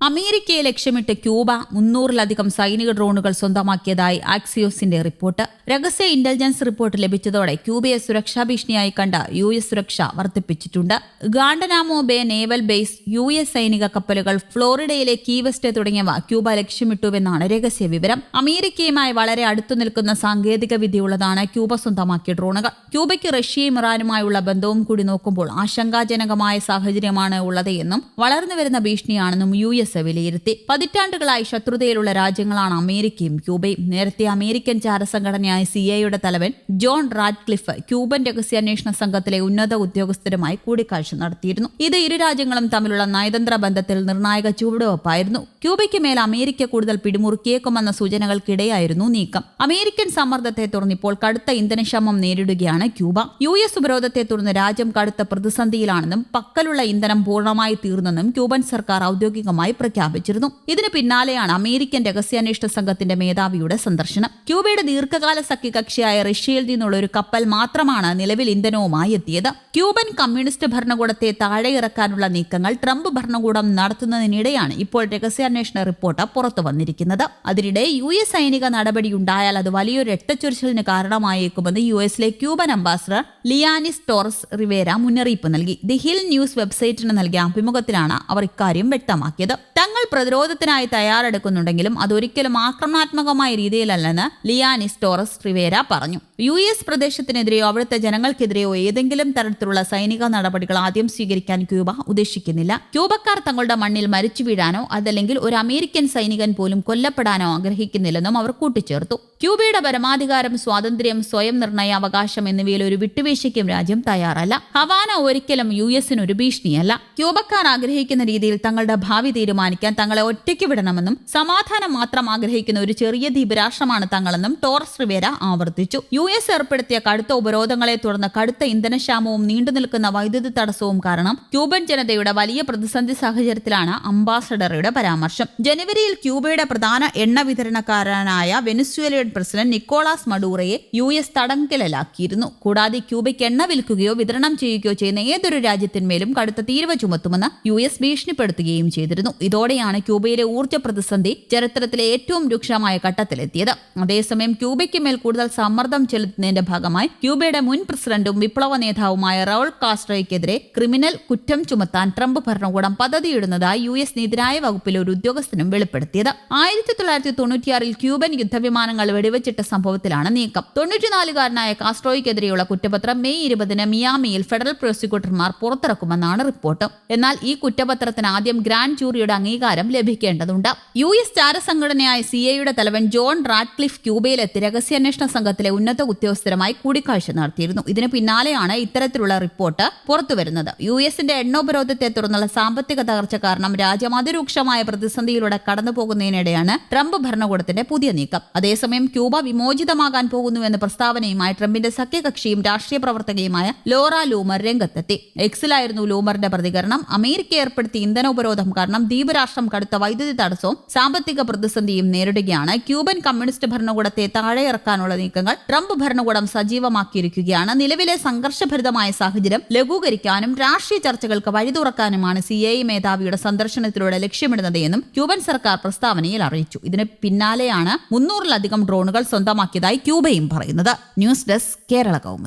അമേരിക്കയെ ലക്ഷ്യമിട്ട് ക്യൂബ 300-ലധികം സൈനിക ഡ്രോണുകൾ സ്വന്തമാക്കിയതായി ആക്സിയോസിന്റെ റിപ്പോർട്ട്. രഹസ്യ ഇന്റലിജൻസ് റിപ്പോർട്ട് ലഭിച്ചതോടെ ക്യൂബയെ സുരക്ഷാ ഭീഷണിയായി കണ്ട US സുരക്ഷ വർദ്ധിപ്പിച്ചിട്ടുണ്ട്. ഗാണ്ടനാമോ ബേ നേവൽ ബേസ്, US സൈനിക കപ്പലുകൾ, ഫ്ലോറിഡയിലെ കീ വെസ്റ്റ് തുടങ്ങിയവ ക്യൂബ ലക്ഷ്യമിട്ടുവെന്നാണ് രഹസ്യ വിവരം. അമേരിക്കയുമായി വളരെ അടുത്തു നിൽക്കുന്ന സാങ്കേതിക വിദ്യയുള്ളതാണ് ക്യൂബ സ്വന്തമാക്കിയ ഡ്രോണുകൾ. ക്യൂബയ്ക്ക് റഷ്യയും ഇറാനുമായുള്ള ബന്ധവും കൂടി നോക്കുമ്പോൾ ആശങ്കാജനകമായ സാഹചര്യമാണ് ഉള്ളത് എന്നും വളർന്നുവരുന്ന ഭീഷണിയാണെന്നും US വിലയിരുത്തി. പതിറ്റാണ്ടുകളായി ശത്രുതയിലുള്ള രാജ്യങ്ങളാണ് അമേരിക്കയും ക്യൂബയും. നേരത്തെ അമേരിക്കൻ ചാരസംഘടനയായ CIA തലവൻ ജോൺ റാഡ്ക്ലിഫ് ക്യൂബൻ രഹസ്യാന്വേഷണ സംഘത്തിലെ ഉന്നത ഉദ്യോഗസ്ഥരുമായി കൂടിക്കാഴ്ച നടത്തിയിരുന്നു. ഇത് ഇരു രാജ്യങ്ങളും തമ്മിലുള്ള നയതന്ത്ര ബന്ധത്തിൽ നിർണായക ചുവടുവെപ്പായിരുന്നു. ക്യൂബയ്ക്ക് മേൽ അമേരിക്ക കൂടുതൽ പിടിമുറുക്കിയേക്കുമെന്ന സൂചനകൾക്കിടെയായിരുന്നു നീക്കം. അമേരിക്കൻ സമ്മർദ്ദത്തെ തുടർന്ന് ഇപ്പോൾ കടുത്ത ഇന്ധനക്ഷാമം നേരിടുകയാണ് ക്യൂബ. US ഉപരോധത്തെ തുടർന്ന് രാജ്യം കടുത്ത പ്രതിസന്ധിയിലാണെന്നും പക്കലുള്ള ഇന്ധനം പൂർണ്ണമായി തീർന്നെന്നും ക്യൂബൻ സർക്കാർ ഔദ്യോഗികമായി പ്രഖ്യാപിച്ചിരുന്നു. ഇതിന് പിന്നാലെയാണ് അമേരിക്കൻ രഹസ്യാന്വേഷണ സംഘത്തിന്റെ മേധാവിയുടെ സന്ദർശനം. ക്യൂബയുടെ ദീർഘകാല സഖ്യകക്ഷിയായ റഷ്യയിൽ നിന്നുള്ള ഒരു കപ്പൽ മാത്രമാണ് നിലവിൽ ഇന്ധനവുമായി എത്തിയത്. ക്യൂബൻ കമ്മ്യൂണിസ്റ്റ് ഭരണകൂടത്തെ താഴെയിറക്കാനുള്ള നീക്കങ്ങൾ ട്രംപ് ഭരണകൂടം നടത്തുന്നതിനിടെയാണ് ഇപ്പോൾ രഹസ്യാന്വേഷണ റിപ്പോർട്ട് പുറത്തു വന്നിരിക്കുന്നത്. അതിനിടെ US സൈനിക നടപടിയുണ്ടായാൽ അത് വലിയൊരു രക്തച്ചൊരിച്ചിലിന് കാരണമായേക്കുമെന്ന് US Cuban ambassador Lianys Torres Rivera മുന്നറിയിപ്പ് നൽകി. ദി ഹിൽ ന്യൂസ് വെബ്സൈറ്റിന് നൽകിയ അഭിമുഖത്തിലാണ് അവർ ഇക്കാര്യം വ്യക്തമാക്കിയത്. തങ്ങൾ പ്രതിരോധത്തിനായി തയ്യാറെടുക്കുന്നുണ്ടെങ്കിലും അതൊരിക്കലും ആക്രമണാത്മകമായ രീതിയിലല്ലെന്ന് ലിയാനിസ് ടോറസ് റിവേര പറഞ്ഞു. US പ്രദേശത്തിനെതിരെയോ അവിടുത്തെ ജനങ്ങൾക്കെതിരെയോ ഏതെങ്കിലും തരത്തിലുള്ള സൈനിക നടപടികൾ ആദ്യം സ്വീകരിക്കാൻ ക്യൂബ ഉദ്ദേശിക്കുന്നില്ല. ക്യൂബക്കാർ തങ്ങളുടെ മണ്ണിൽ മരിച്ചു വീഴാനോ അതല്ലെങ്കിൽ ഒരു അമേരിക്കൻ സൈനികൻ പോലും കൊല്ലപ്പെടാനോ ആഗ്രഹിക്കുന്നില്ലെന്നും അവർ കൂട്ടിച്ചേർത്തു. ക്യൂബയുടെ പരമാധികാരം, സ്വാതന്ത്ര്യം, സ്വയം നിർണയാവകാശം എന്നിവയിൽ ഒരു വിട്ടുവീഴ്ചയ്ക്കും രാജ്യം തയ്യാറല്ല. ഹവാന ഒരിക്കലും US ഒരു ഭീഷണിയല്ല. ക്യൂബക്കാർ ആഗ്രഹിക്കുന്ന രീതിയിൽ തങ്ങളുടെ ഭാവി തീരുമാനിക്കാൻ തങ്ങളെ ഒറ്റയ്ക്ക് വിടണമെന്നും സമാധാനം മാത്രം ആഗ്രഹിക്കുന്ന ഒരു ചെറിയ ദ്വീപ് രാഷ്ട്രമാണ് തങ്ങളെന്നും ടോറസ് റിവേര ആവർത്തിച്ചു. US ഏർപ്പെടുത്തിയ കടുത്ത ഉപരോധങ്ങളെ തുടർന്ന് കടുത്ത ഇന്ധനക്ഷാമവും നീണ്ടുനിൽക്കുന്ന വൈദ്യുതി തടസ്സവും കാരണം ക്യൂബൻ ജനതയുടെ വലിയ പ്രതിസന്ധി സാഹചര്യത്തിലാണ് അംബാസഡറുടെ പരാമർശം. ജനുവരിയിൽ ക്യൂബയുടെ പ്രധാന എണ്ണ വിതരണക്കാരനായ വെനസ്വേലയുടെ പ്രസിഡന്റ് നിക്കോളാസ് മഡൂറയെ US തടങ്കലിലാക്കിയിരുന്നു. കൂടാതെ ക്യൂബയ്ക്ക് എണ്ണ വിൽക്കുകയോ വിതരണം ചെയ്യുകയോ ചെയ്യുന്ന ഏതൊരു രാജ്യത്തിന്മേലും കടുത്ത തീരുവ ചുമത്തുമെന്ന് US ഭീഷണിപ്പെടുത്തുകയും ചെയ്തിരുന്നു. ഇതോടെയാണ് ക്യൂബയിലെ ഊർജ്ജ പ്രതിസന്ധി ചരിത്രത്തിലെ ഏറ്റവും രൂക്ഷമായ ഘട്ടത്തിലെത്തിയത്. അതേസമയം ക്യൂബയ്ക്ക് മേൽ കൂടുതൽ സമ്മർദ്ദം ചെലുത്തുന്നതിന്റെ ഭാഗമായി ക്യൂബയുടെ മുൻ പ്രസിഡന്റും വിപ്ലവ നേതാവുമായ റൗൾ കാസ്ട്രോയ്ക്കെതിരെ ക്രിമിനൽ കുറ്റം ചുമത്താൻ ട്രംപ് ഭരണകൂടം പദ്ധതിയിടുന്നതായി US നീതിന്യായ വകുപ്പിലെ ഒരു ഉദ്യോഗസ്ഥനും വെളിപ്പെടുത്തിയത്. 1996 ക്യൂബൻ യുദ്ധവിമാനങ്ങൾ വെടിവെച്ചിട്ട സംഭവത്തിലാണ് നീക്കം. 94-കാരനായ കാസ്ട്രോയ്ക്കെതിരെയുള്ള കുറ്റപത്രം മെയ് 20 മിയാമിയിൽ ഫെഡറൽ പ്രോസിക്യൂട്ടർമാർ പുറത്തിറക്കുമെന്നാണ് റിപ്പോർട്ട്. എന്നാൽ ഈ കുറ്റപത്രത്തിന് ആദ്യം ഗ്രാൻഡ് ജൂറിയുടെ അംഗീകാരം ലഭിക്കേണ്ടതുണ്ട്. US ചാരസംഘടനയായ CIA തലവൻ ജോൺ റാഡ്ക്ലിഫ് ക്യൂബയിലെത്തി രഹസ്യാന്വേഷണ സംഘത്തിലെ ഉന്നത ഉദ്യോഗസ്ഥരുമായി കൂടിക്കാഴ്ച നടത്തിയിരുന്നു. ഇതിന് പിന്നാലെയാണ് ഇത്തരത്തിലുള്ള റിപ്പോർട്ട് പുറത്തുവരുന്നത്. US എണ്ണോപരോധത്തെ തുടർന്നുള്ള സാമ്പത്തിക തകർച്ച കാരണം രാജ്യം അതിരൂക്ഷമായ പ്രതിസന്ധിയിലൂടെ കടന്നുപോകുന്നതിനിടെയാണ് ട്രംപ് ഭരണകൂടത്തിന്റെ പുതിയ നീക്കം. അതേസമയം ക്യൂബ വിമോചിതമാകാൻ പോകുന്നുവെന്ന പ്രസ്താവനയുമായി ട്രംപിന്റെ സഖ്യകക്ഷിയും രാഷ്ട്രീയ പ്രവർത്തകയുമായ ലോറ ലൂമർ രംഗത്തെത്തി. എക്സിലായിരുന്നു ലൂമറിന്റെ പ്രതികരണം. അമേരിക്ക ഏർപ്പെടുത്തിയ ഇന്ധന ഉപരോധം കാരണം ദ്വീപ് രാഷ്ട്രം കടുത്ത വൈദ്യുതി തടസ്സവും സാമ്പത്തിക പ്രതിസന്ധിയും നേരിടുകയാണ്. ക്യൂബൻ കമ്മ്യൂണിസ്റ്റ് ഭരണകൂടത്തെ താഴെയിറക്കാനുള്ള നീക്കങ്ങൾ ട്രംപ് ഭരണകൂടം സജീവമാക്കിയിരിക്കുകയാണ്. നിലവിലെ സംഘർഷഭരിതമായ സാഹചര്യം ലഘൂകരിക്കാനും രാഷ്ട്രീയ ചർച്ചകൾക്ക് വഴി തുറക്കാനുമാണ് CIA മേധാവിയുടെ സന്ദർശനത്തിലൂടെ ലക്ഷ്യമിടുന്നത് എന്നും ക്യൂബൻ സർക്കാർ പ്രസ്താവനയിൽ അറിയിച്ചു. ഇതിന് പിന്നാലെയാണ് 300-ലധികം ഡ്രോണുകൾ സ്വന്തമാക്കിയതായി ക്യൂബയും പറയുന്നത്. News desk, Kerala Kaumudi.